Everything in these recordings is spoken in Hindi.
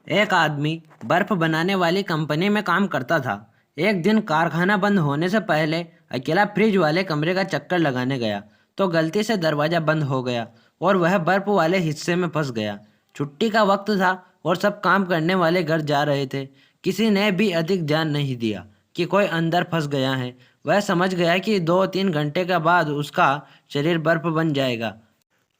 एक आदमी बर्फ बनाने वाली कंपनी में काम करता था। एक दिन कारखाना बंद होने से पहले अकेला फ्रिज वाले कमरे का चक्कर लगाने गया तो गलती से दरवाज़ा बंद हो गया और वह बर्फ वाले हिस्से में फंस गया। छुट्टी का वक्त था और सब काम करने वाले घर जा रहे थे। किसी ने भी अधिक ध्यान नहीं दिया कि कोई अंदर फंस गया है। वह समझ गया कि 2-3 घंटे के बाद उसका शरीर बर्फ बन जाएगा।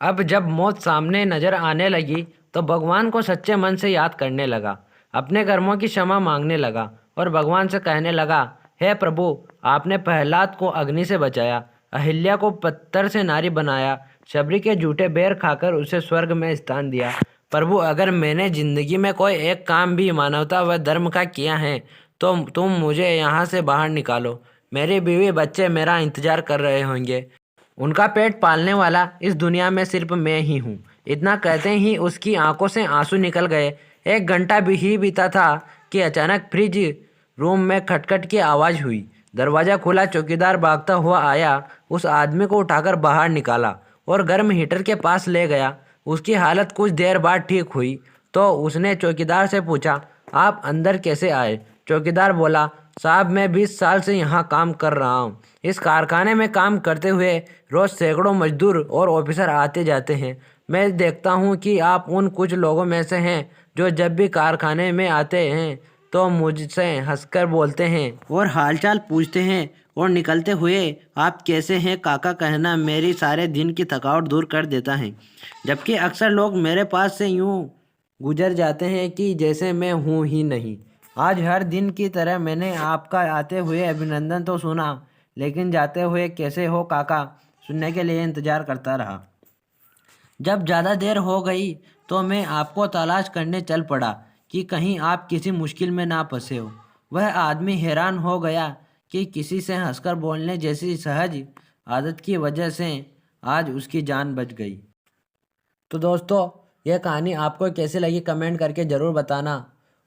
अब जब मौत सामने नजर आने लगी तो भगवान को सच्चे मन से याद करने लगा, अपने कर्मों की क्षमा मांगने लगा और भगवान से कहने लगा, हे प्रभु, आपने प्रहलाद को अग्नि से बचाया, अहिल्या को पत्थर से नारी बनाया, शबरी के झूठे बेर खाकर उसे स्वर्ग में स्थान दिया। प्रभु, अगर मैंने जिंदगी में कोई एक काम भी मानवता व धर्म का किया है तो तुम मुझे यहाँ से बाहर निकालो। मेरी बीवी बच्चे मेरा इंतजार कर रहे होंगे। उनका पेट पालने वाला इस दुनिया में सिर्फ मैं ही हूँ। इतना कहते ही उसकी आंखों से आंसू निकल गए। 1 घंटा भी ही बीता था कि अचानक फ्रिज रूम में खटखट की आवाज़ हुई। दरवाज़ा खुला, चौकीदार भागता हुआ आया, उस आदमी को उठाकर बाहर निकाला और गर्म हीटर के पास ले गया। उसकी हालत कुछ देर बाद ठीक हुई तो उसने चौकीदार से पूछा, आप अंदर कैसे आए? चौकीदार बोला, साहब, मैं 20 साल से यहाँ काम कर रहा हूँ। इस कारखाने में काम करते हुए रोज़ सैकड़ों मजदूर और ऑफिसर आते जाते हैं। मैं देखता हूँ कि आप उन कुछ लोगों में से हैं जो जब भी कारखाने में आते हैं तो मुझसे हंसकर बोलते हैं और हालचाल पूछते हैं और निकलते हुए आप कैसे हैं काका कहना मेरी सारे दिन की थकावट दूर कर देता है। जबकि अक्सर लोग मेरे पास से यूं गुजर जाते हैं कि जैसे मैं हूँ ही नहीं। आज हर दिन की तरह मैंने आपका आते हुए अभिनंदन तो सुना, लेकिन जाते हुए कैसे हो काका सुनने के लिए इंतजार करता रहा। जब ज़्यादा देर हो गई तो मैं आपको तलाश करने चल पड़ा कि कहीं आप किसी मुश्किल में ना फंसे हो। वह आदमी हैरान हो गया कि किसी से हंसकर बोलने जैसी सहज आदत की वजह से आज उसकी जान बच गई। तो दोस्तों, यह कहानी आपको कैसी लगी कमेंट करके ज़रूर बताना।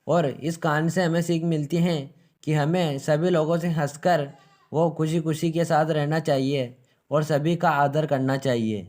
और इस कहानी से हमें सीख मिलती है कि हमें सभी लोगों से हंसकर वो खुशी खुशी के साथ रहना चाहिए और सभी का आदर करना चाहिए।